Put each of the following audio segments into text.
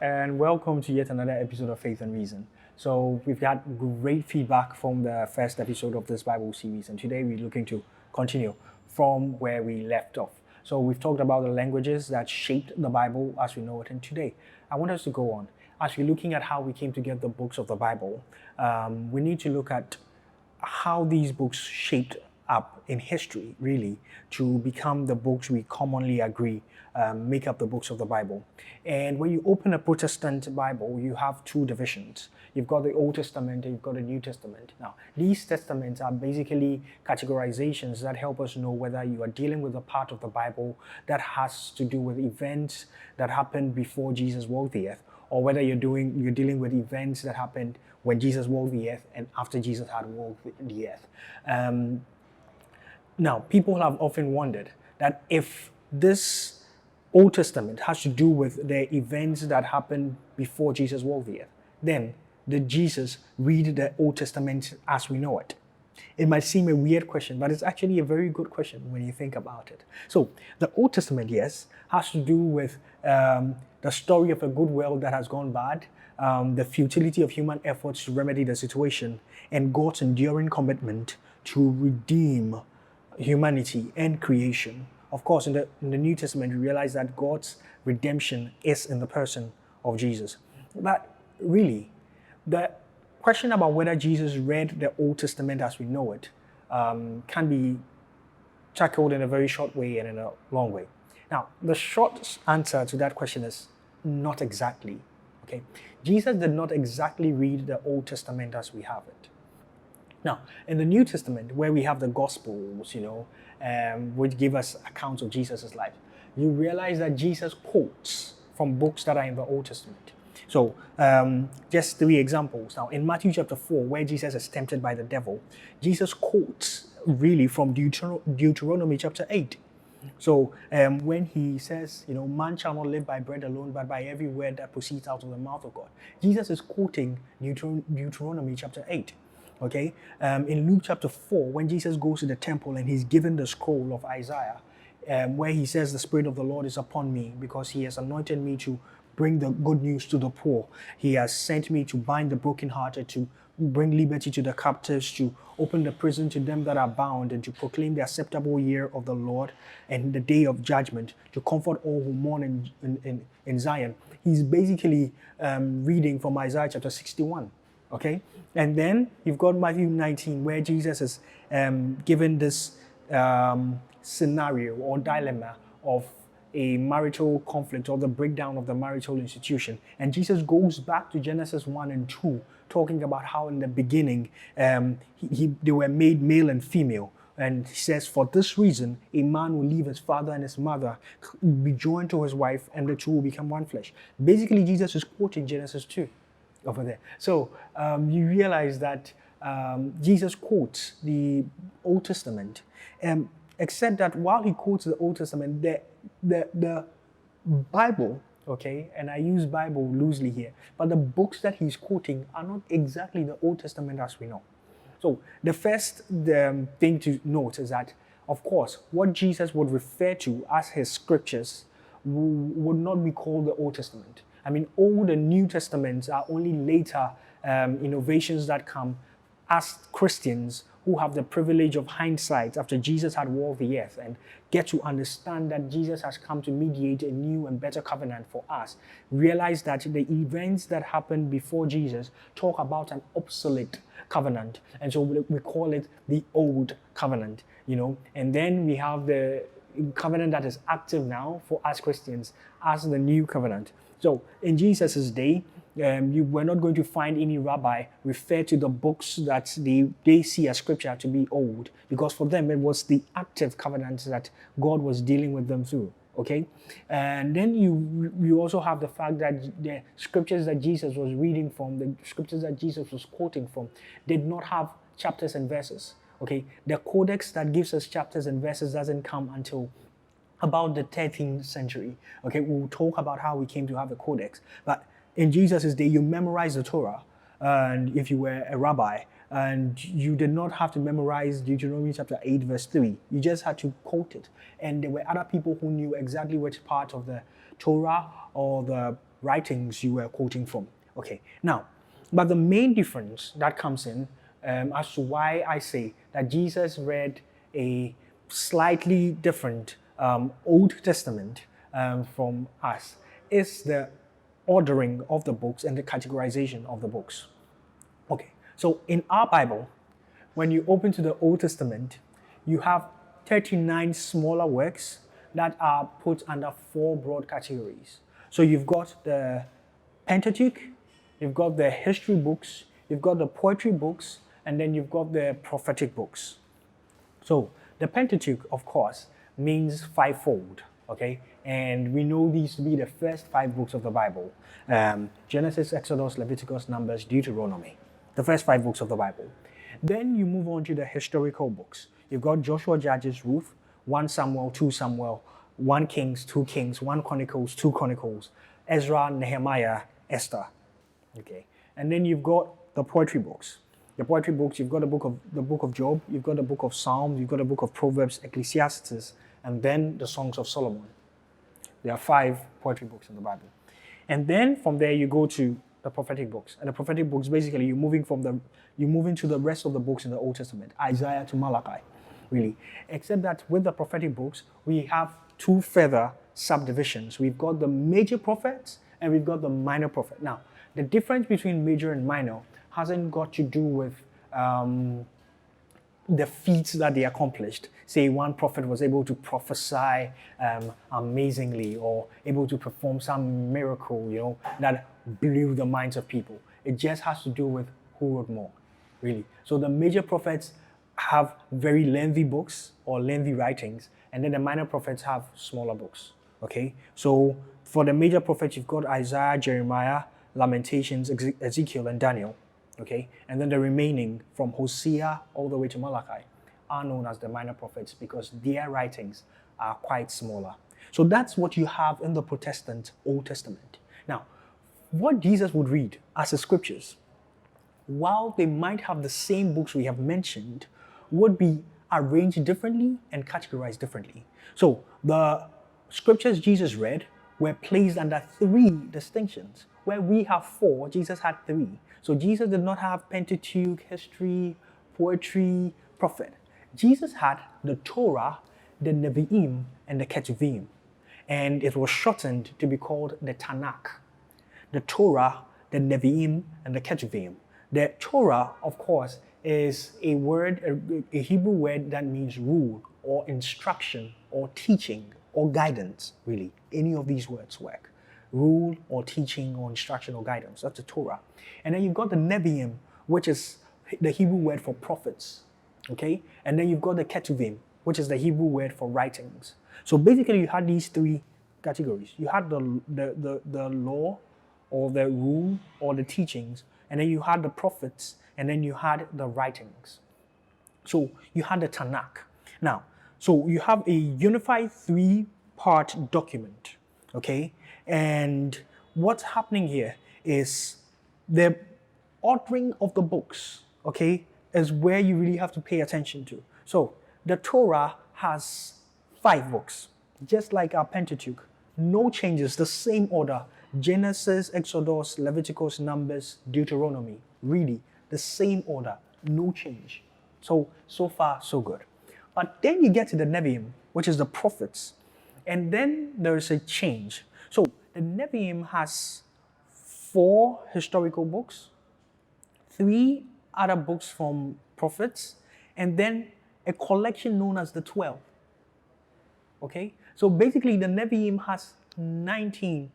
and welcome to yet another episode of Faith and Reason. So, we've got great feedback from the first episode of this Bible series, and today we're looking to continue from where we left off. So, we've talked about the languages that shaped the Bible as we know it, and today I want us to go on. As we're looking at how we came to get the books of the Bible, we need to look at how these books shaped up in history, really, to become the books we commonly agree make up the books of the Bible. And when you open a Protestant Bible, you have two divisions. You've got the Old Testament and you've got the New Testament. Now, these testaments are basically categorizations that help us know whether you are dealing with a part of the Bible that has to do with events that happened before Jesus walked the earth, or whether you're dealing with events that happened when Jesus walked the earth and after Jesus had walked the earth. Now, people have often wondered that if this Old Testament has to do with the events that happened before Jesus walked the earth, then did Jesus read the Old Testament as we know it? It might seem a weird question, but it's actually a very good question when you think about it. So, the Old Testament, yes, has to do with the story of a good world that has gone bad, the futility of human efforts to remedy the situation, and God's enduring commitment to redeem humanity and creation. Of course, in the New Testament, we realize that God's redemption is in the person of Jesus. But really, the question about whether Jesus read the Old Testament as we know it can be tackled in a very short way and in a long way. Now, the short answer to that question is not exactly. Okay, Jesus did not exactly read the Old Testament as we have it. Now, in the New Testament, where we have the Gospels, which give us accounts of Jesus' life, you realize that Jesus quotes from books that are in the Old Testament. So, just three examples. Now, in Matthew chapter 4, where Jesus is tempted by the devil, Jesus quotes really from Deuteronomy chapter 8. So, when he says, man shall not live by bread alone, but by every word that proceeds out of the mouth of God, Jesus is quoting Deuteronomy chapter 8. Okay, in Luke chapter 4, when Jesus goes to the temple and he's given the scroll of Isaiah, where he says, the Spirit of the Lord is upon me because he has anointed me to bring the good news to the poor. He has sent me to bind the brokenhearted, to bring liberty to the captives, to open the prison to them that are bound, and to proclaim the acceptable year of the Lord and the day of judgment, to comfort all who mourn in Zion. He's basically reading from Isaiah chapter 61. Okay, and then you've got Matthew 19, where Jesus is given this scenario or dilemma of a marital conflict or the breakdown of the marital institution. And Jesus goes back to Genesis 1 and 2, talking about how in the beginning they were made male and female. And he says, for this reason, a man will leave his father and his mother, be joined to his wife, and the two will become one flesh. Basically, Jesus is quoting Genesis 2. Over there. So you realize that Jesus quotes the Old Testament, except that while he quotes the Old Testament, the Bible, okay, and I use Bible loosely here, but the books that he's quoting are not exactly the Old Testament as we know. So the first thing to note is that, of course, what Jesus would refer to as his scriptures would not be called the Old Testament. I mean, Old and New Testaments are only later innovations that come as Christians who have the privilege of hindsight after Jesus had walked the earth and get to understand that Jesus has come to mediate a new and better covenant for us. Realize that the events that happened before Jesus talk about an obsolete covenant. And so we call it the Old Covenant, And then we have the covenant that is active now for us Christians as the New Covenant. So in Jesus' day, you were not going to find any rabbi refer to the books that they see as scripture to be old, because for them it was the active covenant that God was dealing with them through. Okay, and then you also have the fact that the scriptures that Jesus was reading from, the scriptures that Jesus was quoting from, did not have chapters and verses. Okay, the codex that gives us chapters and verses doesn't come until about the 13th century. Okay, we'll talk about how we came to have a codex. But in Jesus' day, you memorize the Torah, and if you were a rabbi, and you did not have to memorize Deuteronomy chapter 8, verse 3. You just had to quote it. And there were other people who knew exactly which part of the Torah or the writings you were quoting from. Okay, now, but the main difference that comes in as to why I say that Jesus read a slightly different Old Testament from us is the ordering of the books and the categorization of the books. Okay, so in our Bible, when you open to the Old Testament, you have 39 smaller works that are put under 4 broad categories. So you've got the Pentateuch, you've got the history books, you've got the poetry books, and then you've got the prophetic books. So the Pentateuch, of course, means fivefold, okay? And we know these to be the first 5 books of the Bible. Genesis, Exodus, Leviticus, Numbers, Deuteronomy. The first 5 books of the Bible. Then you move on to the historical books. You've got Joshua, Judges, Ruth, 1 Samuel, 2 Samuel, 1 Kings, 2 Kings, 1 Chronicles, 2 Chronicles, Ezra, Nehemiah, Esther. Okay. And then you've got the poetry books. The poetry books, you've got the book of Job, you've got the book of Psalms, you've got the book of Proverbs, Ecclesiastes, and then the Songs of Solomon. There are 5 poetry books in the Bible. And then from there you go to the prophetic books. And the prophetic books, basically you move into the rest of the books in the Old Testament, Isaiah to Malachi, really. Except that with the prophetic books, we have 2 further subdivisions. We've got the major prophets and we've got the minor prophet. Now, the difference between major and minor hasn't got to do with the feats that they accomplished. Say one prophet was able to prophesy amazingly or able to perform some miracle, that blew the minds of people. It just has to do with who wrote more, really. So the major prophets have very lengthy books or lengthy writings, and then the minor prophets have smaller books, okay? So for the major prophets, you've got Isaiah, Jeremiah, Lamentations, Ezekiel, and Daniel. Okay, and then the remaining from Hosea all the way to Malachi are known as the minor prophets because their writings are quite smaller. So that's what you have in the Protestant Old Testament. Now, what Jesus would read as the scriptures, while they might have the same books we have mentioned, would be arranged differently and categorized differently. So the scriptures Jesus read were placed under 3 distinctions. Where we have 4, Jesus had 3. So Jesus did not have Pentateuch, history, poetry, prophet. Jesus had the Torah, the Nevi'im, and the Ketuvim. And it was shortened to be called the TaNaKh. The Torah, the Nevi'im, and the Ketuvim. The Torah, of course, is a Hebrew word that means rule or instruction or teaching or guidance, really. Any of these words work. Rule or teaching or instruction or guidance. That's the Torah. And then you've got the Nevi'im, which is the Hebrew word for prophets. Okay? And then you've got the Ketuvim, which is the Hebrew word for writings. So basically you had these 3 categories. You had the law or the rule or the teachings, and then you had the prophets, and then you had the writings. So you had the TaNaKh. Now, so you have a unified 3-part document. Okay? And what's happening here is the ordering of the books, okay, is where you really have to pay attention to. So the Torah has 5 books, just like our Pentateuch. No changes, the same order. Genesis, Exodus, Leviticus, Numbers, Deuteronomy. Really, the same order, no change. So far, so good. But then you get to the Nevi'im, which is the prophets. And then there's a change. So the Nevi'im has 4 historical books, 3 other books from prophets, and then a collection known as the 12. Okay? So basically the Nevi'im has 19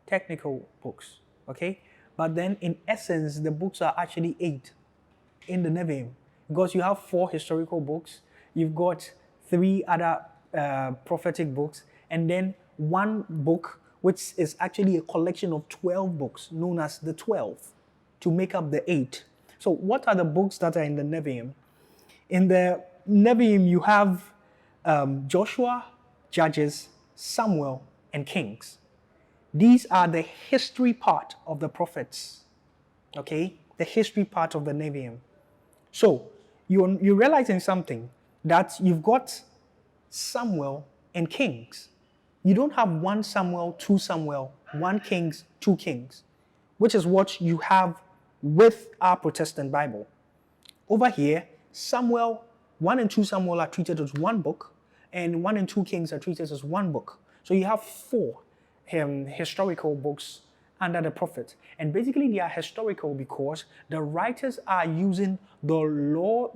technical books. Okay? But then in essence, the books are actually 8 in the Nevi'im. Because you have 4 historical books, you've got 3 other prophetic books, and then 1 book which is actually a collection of 12 books known as the 12 to make up the 8. So what are the books that are in the Nevi'im? In the Nevi'im you have Joshua, Judges, Samuel, and Kings. These are the history part of the prophets, okay? The history part of the Nevi'im. So you're realizing something, that you've got Samuel and Kings. You don't have 1 Samuel, 2 Samuel, 1 Kings, 2 Kings, which is what you have with our Protestant Bible. Over here, Samuel, 1 and 2 Samuel are treated as one book, and 1 and 2 Kings are treated as one book. So you have 4 historical books under the prophets. And basically they are historical because the writers are using the law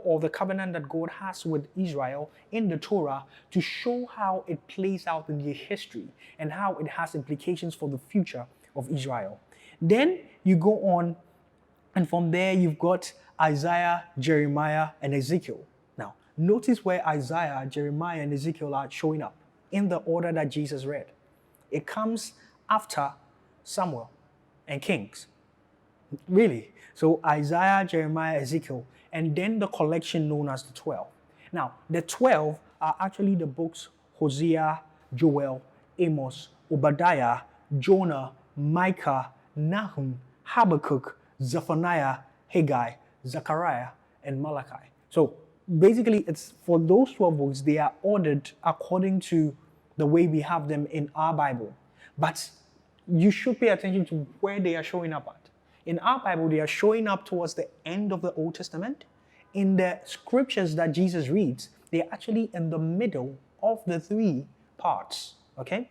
or the covenant that God has with Israel in the Torah to show how it plays out in their history and how it has implications for the future of Israel. Then you go on, and from there you've got Isaiah, Jeremiah, and Ezekiel. Now, notice where Isaiah, Jeremiah, and Ezekiel are showing up in the order that Jesus read. It comes after Samuel and Kings. Really. So Isaiah, Jeremiah, Ezekiel, and then the collection known as the 12. Now, the 12 are actually the books Hosea, Joel, Amos, Obadiah, Jonah, Micah, Nahum, Habakkuk, Zephaniah, Haggai, Zechariah, and Malachi. So basically, it's for those 12 books, they are ordered according to the way we have them in our Bible. But you should pay attention to where they are showing up at. In our Bible, they are showing up towards the end of the Old Testament. In the scriptures that Jesus reads, they are actually in the middle of the 3 parts, okay?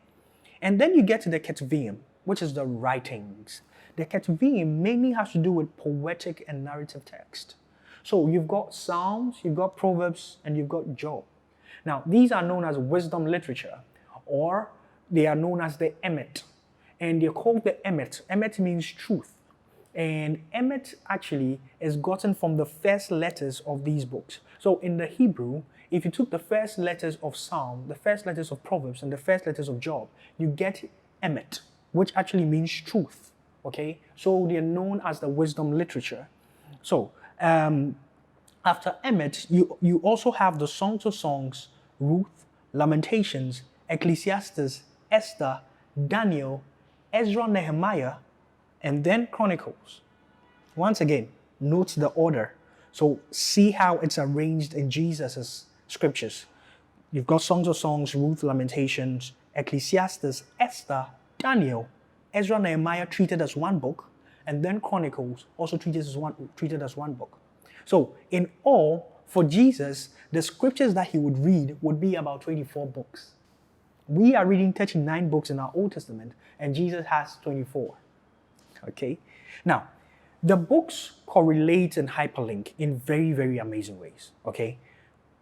And then you get to the Ketuvim, which is the writings. The Ketuvim mainly has to do with poetic and narrative text. So you've got Psalms, you've got Proverbs, and you've got Job. Now, these are known as wisdom literature, or they are known as the Emet. And they're called the Emet. Emet means truth. And Emet actually is gotten from the first letters of these books. So in the Hebrew, if you took the first letters of Psalm, the first letters of Proverbs, and the first letters of Job, you get Emet, which actually means truth. Okay? So they're known as the wisdom literature. So after Emet, you also have the Songs of Songs, Ruth, Lamentations, Ecclesiastes, Esther, Daniel, Ezra, Nehemiah, and then Chronicles. Once again, note the order. So see how it's arranged in Jesus' scriptures. You've got Songs of Songs, Ruth, Lamentations, Ecclesiastes, Esther, Daniel, Ezra, Nehemiah treated as one book, and then Chronicles also treated as one book. So in all, for Jesus, the scriptures that he would read would be about 24 books. We are reading 39 books in our Old Testament, and Jesus has 24. Okay? Now, the books correlate and hyperlink in very, very amazing ways. Okay?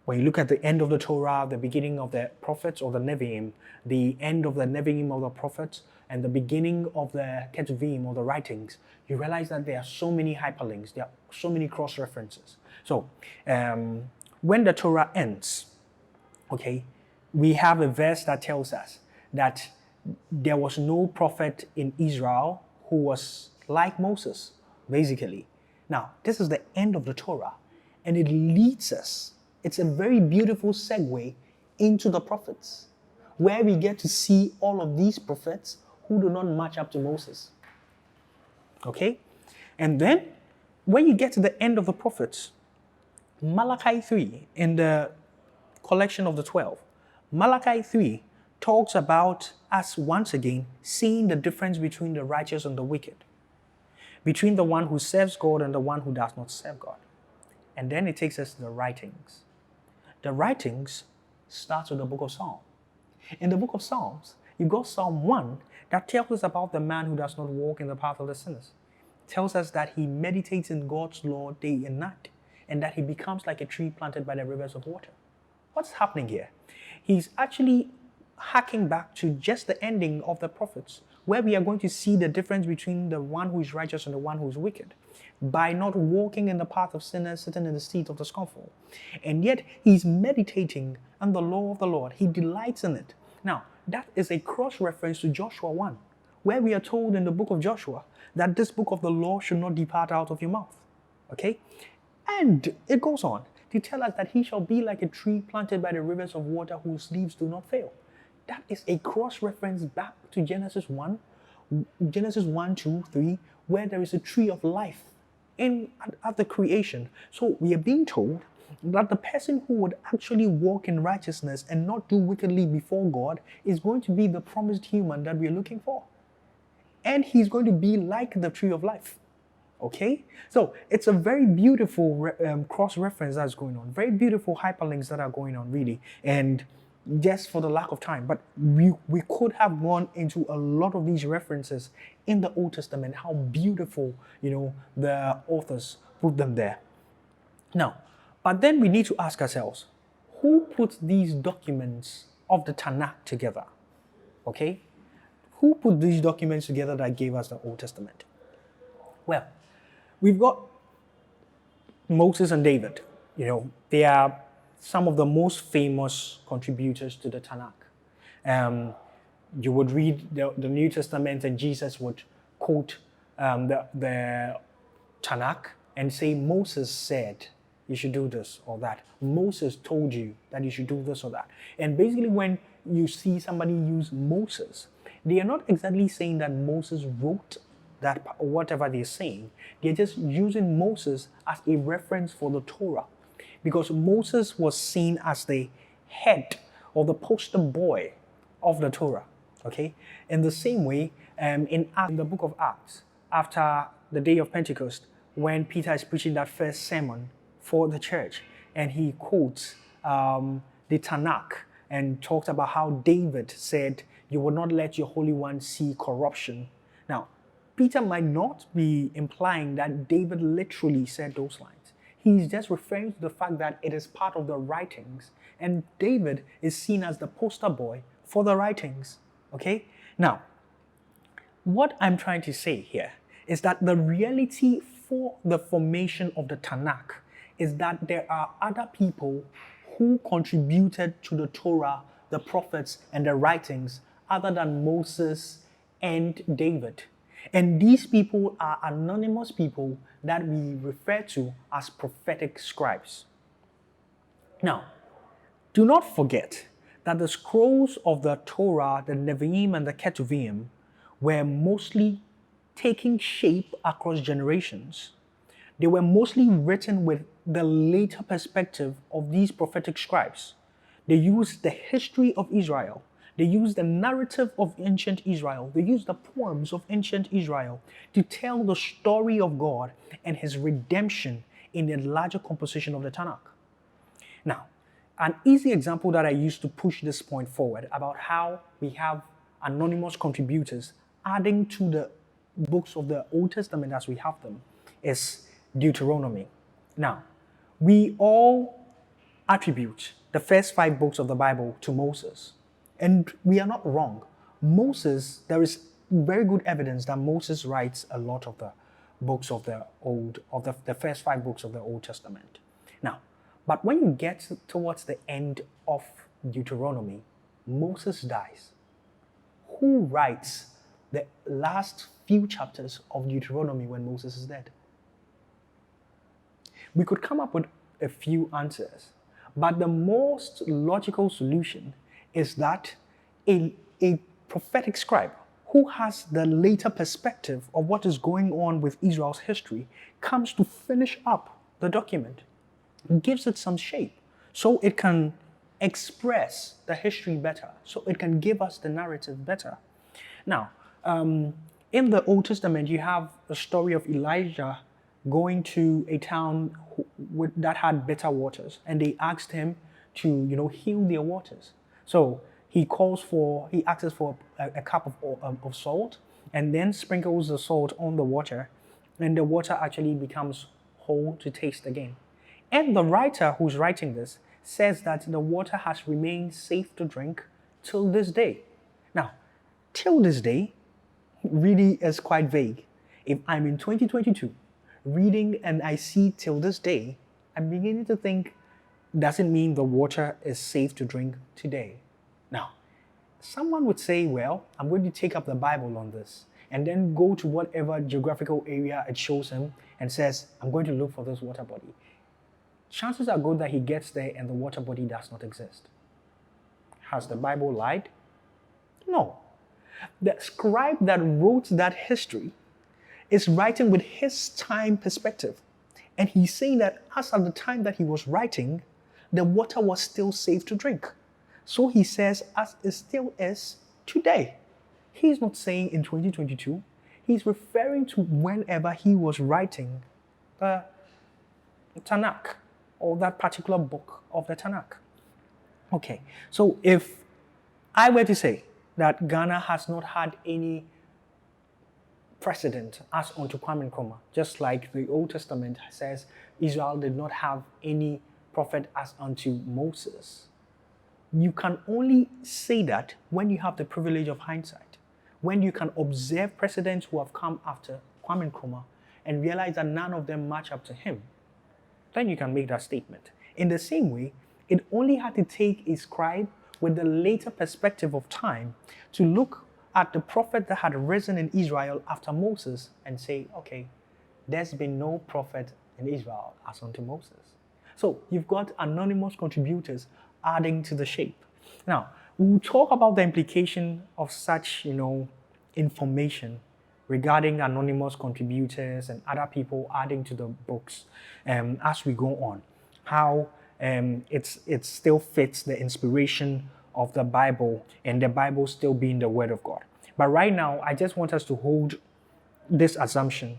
When you look at the end of the Torah, the beginning of the prophets or the Nevi'im, the end of the Nevi'im of the prophets, and the beginning of the Ketuvim or the writings, you realize that there are so many hyperlinks, there are so many cross-references. So, when the Torah ends, okay, we have a verse that tells us that there was no prophet in Israel who was like Moses, basically. Now, this is the end of the Torah, and it leads us. It's a very beautiful segue into the prophets, where we get to see all of these prophets who do not match up to Moses. Okay? And then, when you get to the end of the prophets, Malachi 3, in the collection of the 12, Malachi 3 talks about us once again seeing the difference between the righteous and the wicked, between the one who serves God and the one who does not serve God. And then it takes us to the writings. The writings starts with the book of Psalms. In the book of Psalms, you got Psalm 1 that tells us about the man who does not walk in the path of the sinners. It tells us that he meditates in God's law day and night, and that he becomes like a tree planted by the rivers of water. What's happening here? He's actually harking back to just the ending of the prophets, where we are going to see the difference between the one who is righteous and the one who is wicked, by not walking in the path of sinners, sitting in the seat of the scornful. And yet he's meditating on the law of the Lord. He delights in it. Now, that is a cross-reference to Joshua 1, where we are told in the book of Joshua that this book of the law should not depart out of your mouth. Okay? And it goes on to tell us that he shall be like a tree planted by the rivers of water whose leaves do not fail. That is a cross-reference back to Genesis 1, 2, 3, where there is a tree of life at the creation. So we are being told that the person who would actually walk in righteousness and not do wickedly before God is going to be the promised human that we're looking for. And he's going to be like the tree of life. Okay? So it's a very beautiful cross-reference that's going on. Very beautiful hyperlinks that are going on, really. And just for the lack of time, but we could have gone into a lot of these references in the Old Testament, how beautiful, the authors put them there. Now, but then we need to ask ourselves, who put these documents of the TaNaKh together? Okay? Who put these documents together that gave us the Old Testament? Well, we've got Moses and David. They are some of the most famous contributors to the TaNaKh. You would read the New Testament and Jesus would quote the TaNaKh and say, Moses said you should do this or that. Moses told you that you should do this or that. And basically when you see somebody use Moses, they are not exactly saying that Moses wrote that or whatever they're saying. They're just using Moses as a reference for the Torah, because Moses was seen as the head or the poster boy of the Torah. Okay. In the same way, in the book of Acts, after the day of Pentecost, when Peter is preaching that first sermon for the church, and he quotes the TaNaKh and talks about how David said, "You will not let your Holy One see corruption." Now, Peter might not be implying that David literally said those lines. He's just referring to the fact that it is part of the writings, and David is seen as the poster boy for the writings. Okay? Now, what I'm trying to say here is that the reality for the formation of the TaNaKh is that there are other people who contributed to the Torah, the prophets, and the writings other than Moses and David. And these people are anonymous people that we refer to as prophetic scribes. Now, do not forget that the scrolls of the Torah, the Nevi'im and the Ketuvim, were mostly taking shape across generations. They were mostly written with the later perspective of these prophetic scribes. They used the history of Israel. They used the narrative of ancient Israel. They used the poems of ancient Israel to tell the story of God and his redemption in the larger composition of the TaNaKh. Now, an easy example that I use to push this point forward about how we have anonymous contributors adding to the books of the Old Testament as we have them is Deuteronomy. Now, we all attribute the first 5 books of the Bible to Moses. And we are not wrong. Moses, there is very good evidence that Moses writes a lot of the books of the first 5 books of the Old Testament. Now, but when you get towards the end of Deuteronomy, Moses dies. Who writes the last few chapters of Deuteronomy when Moses is dead? We could come up with a few answers, but the most logical solution is that a prophetic scribe who has the later perspective of what is going on with Israel's history comes to finish up the document, gives it some shape so it can express the history better, so it can give us the narrative better. Now, in the Old Testament, you have the story of Elijah going to a town that had bitter waters, and they asked him to, heal their waters. So he asks for a cup of salt, and then sprinkles the salt on the water, and the water actually becomes whole to taste again. And the writer who's writing this says that the water has remained safe to drink till this day. Now, till this day really is quite vague. If I'm in 2022 reading and I see till this day, I'm beginning to think, does it mean the water is safe to drink today? Now, someone would say, well, I'm going to take up the Bible on this and then go to whatever geographical area it shows him and says, I'm going to look for this water body. Chances are good that he gets there and the water body does not exist. Has the Bible lied? No. The scribe that wrote that history is writing with his time perspective. And he's saying that as at the time that he was writing, the water was still safe to drink. So he says, as it still is today. He's not saying in 2022. He's referring to whenever he was writing the TaNaKh, or that particular book of the TaNaKh. Okay, so if I were to say that Ghana has not had any precedent as unto Kwame Nkrumah, just like the Old Testament says Israel did not have any prophet as unto Moses, you can only say that when you have the privilege of hindsight, when you can observe presidents who have come after Kwame Nkrumah and realize that none of them match up to him, then you can make that statement. In the same way, it only had to take a scribe with the later perspective of time to look at the prophet that had risen in Israel after Moses and say, okay, there's been no prophet in Israel as unto Moses. So you've got anonymous contributors adding to the shape. Now, we'll talk about the implication of such, information regarding anonymous contributors and other people adding to the books as we go on. How it still fits the inspiration of the Bible and the Bible still being the Word of God. But right now, I just want us to hold this assumption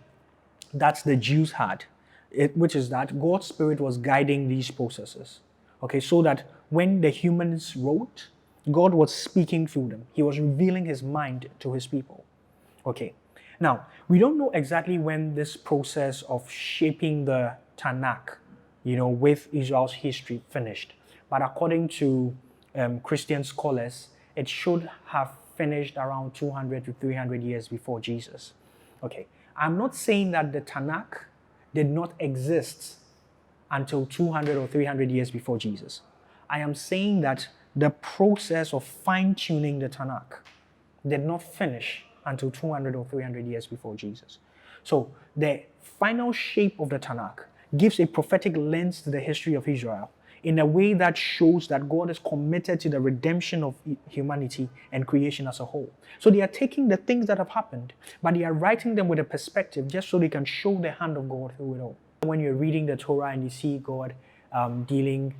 that the Jews had, which is that God's Spirit was guiding these processes. Okay, so that when the humans wrote, God was speaking through them. He was revealing his mind to his people. Okay, now, we don't know exactly when this process of shaping the TaNaKh, with Israel's history finished. But according to Christian scholars, it should have finished around 200 to 300 years before Jesus. Okay, I'm not saying that the TaNaKh did not exist until 200 or 300 years before Jesus. I am saying that the process of fine-tuning the TaNaKh did not finish until 200 or 300 years before Jesus. So the final shape of the TaNaKh gives a prophetic lens to the history of Israel in a way that shows that God is committed to the redemption of humanity and creation as a whole. So they are taking the things that have happened, but they are writing them with a perspective just so they can show the hand of God through it all. When you're reading the Torah and you see God dealing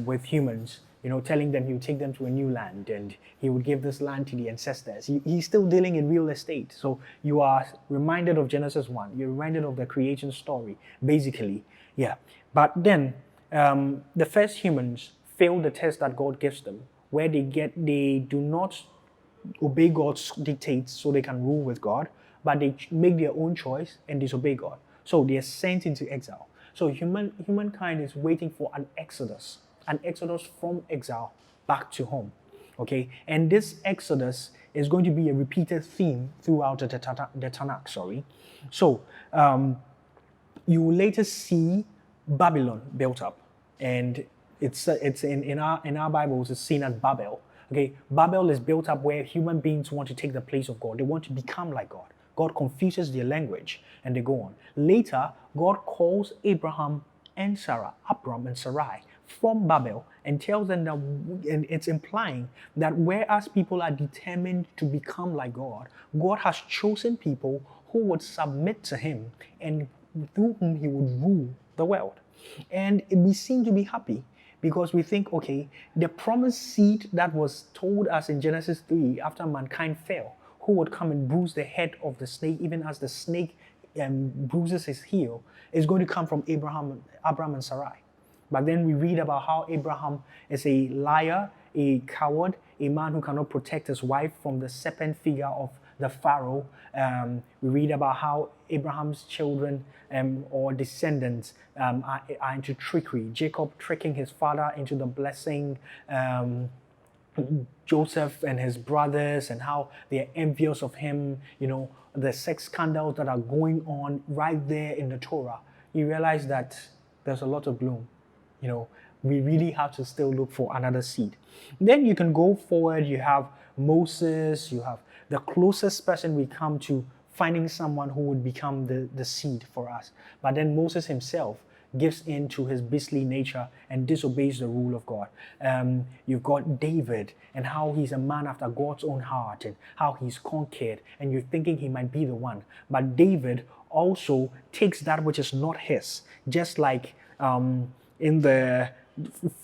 with humans, telling them he would take them to a new land and he would give this land to the ancestors. He's still dealing in real estate. So you are reminded of Genesis 1. You're reminded of the creation story, basically. Yeah. But then the first humans fail the test that God gives them, where they do not obey God's dictates so they can rule with God, but they make their own choice and disobey God. So they are sent into exile. So humankind is waiting for an exodus from exile back to home. Okay, and this exodus is going to be a repeated theme throughout the TaNaKh. So you will later see Babylon built up, and it's in our Bibles it's seen as Babel. Okay, Babel is built up where human beings want to take the place of God. They want to become like God. God confuses their language, and they go on. Later, God calls Abram and Sarai from Babel and tells them that, and it's implying that whereas people are determined to become like God, God has chosen people who would submit to him and through whom he would rule the world. And we seem to be happy because we think, okay, the promised seed that was told us in Genesis 3 after mankind fell, who would come and bruise the head of the snake, even as the snake bruises his heel, is going to come from Abraham and Sarai. But then we read about how Abraham is a liar, a coward, a man who cannot protect his wife from the serpent figure of the Pharaoh. We read about how Abraham's children or descendants are into trickery. Jacob tricking his father into the blessing, Joseph and his brothers, and how they are envious of him, the sex scandals that are going on right there in the Torah. You realize that there's a lot of gloom. We really have to still look for another seed. Then you can go forward, you have Moses, you have the closest person we come to finding someone who would become the seed for us. But then Moses himself gives in to his beastly nature and disobeys the rule of God. You've got David and how he's a man after God's own heart and how he's conquered, and you're thinking he might be the one. But David also takes that which is not his, just like in the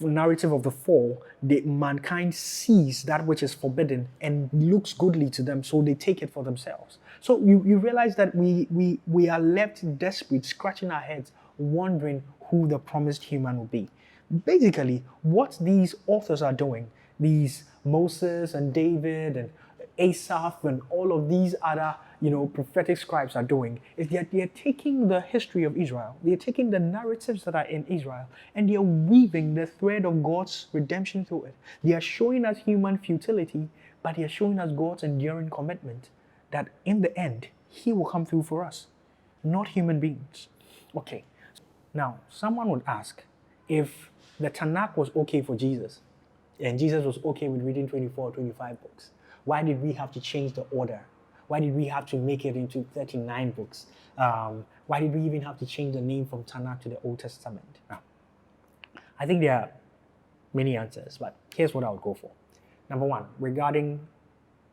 narrative of the fall, mankind sees that which is forbidden and looks goodly to them, so they take it for themselves. So you realize that we are left desperate, scratching our heads, wondering who the promised human will be. Basically, what these authors are doing, these Moses and David and Asaph and all of these other prophetic scribes are doing, is that they're taking the history of Israel, they're taking the narratives that are in Israel, and they're weaving the thread of God's redemption through it. They are showing us human futility, but they are showing us God's enduring commitment that in the end, He will come through for us, not human beings. Okay, now someone would ask, if the TaNaKh was okay for Jesus, and Jesus was okay with reading 24 or 25 books, why did we have to change the order? Why did we have to make it into 39 books? Why did we even have to change the name from TaNaKh to the Old Testament? Now, I think there are many answers, but here's what I would go for. Number one, regarding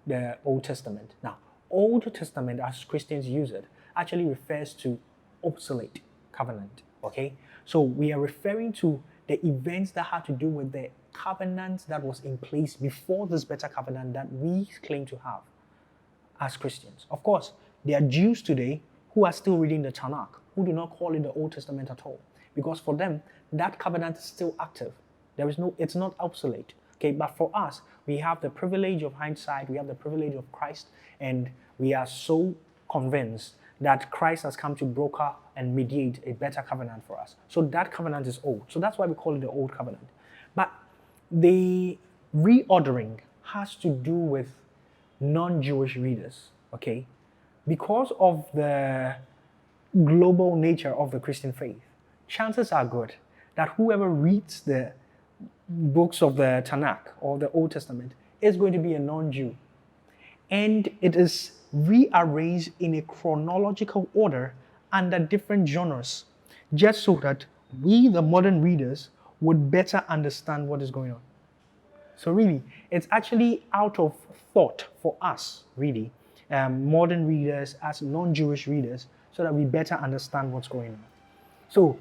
the Old Testament. Now, Old Testament, as Christians use it, actually refers to obsolete covenant, okay? So we are referring to the events that had to do with the covenant that was in place before this better covenant that we claim to have as Christians. Of course, there are Jews today who are still reading the TaNaKh, who do not call it the Old Testament at all, because for them, that covenant is still active. It's not obsolete. Okay, but for us, we have the privilege of hindsight, we have the privilege of Christ, and we are so convinced that Christ has come to broker and mediate a better covenant for us. So that covenant is old. So that's why we call it the Old Covenant. But the reordering has to do with non-Jewish readers, okay? Because of the global nature of the Christian faith, chances are good that whoever reads the books of the TaNaKh or the Old Testament is going to be a non-Jew. And it is rearranged in a chronological order under different genres, just so that we, the modern readers, would better understand what is going on. So really, it's actually out of thought for us, really, modern readers as non-Jewish readers, so that we better understand what's going on. So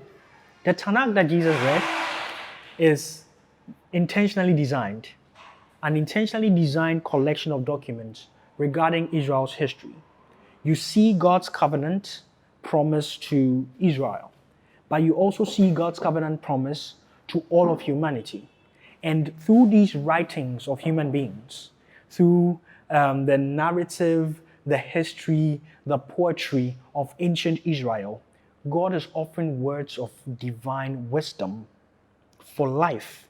the TaNaKh that Jesus read is intentionally designed, an intentionally designed collection of documents regarding Israel's history. You see God's covenant promise to Israel, but you also see God's covenant promise to all of humanity. And through these writings of human beings, through the narrative, the history, the poetry of ancient Israel, God is offering words of divine wisdom for life,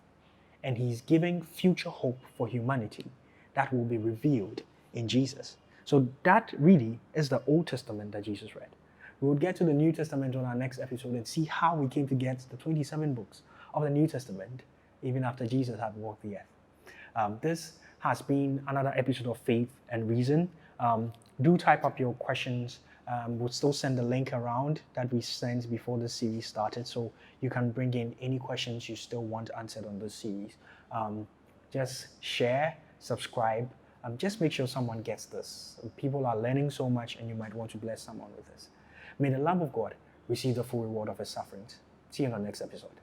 and He's giving future hope for humanity that will be revealed in Jesus. So that really is the Old Testament that Jesus read. We will get to the New Testament on our next episode and see how we came to get the 27 books of the New Testament even after Jesus had walked the earth. This has been another episode of Faith and Reason. Do type up your questions. We'll still send the link around that we sent before the series started, so you can bring in any questions you still want answered on this series. Just share, subscribe, just make sure someone gets this. People are learning so much, and you might want to bless someone with this. May the love of God receive the full reward of His sufferings. See you in the next episode.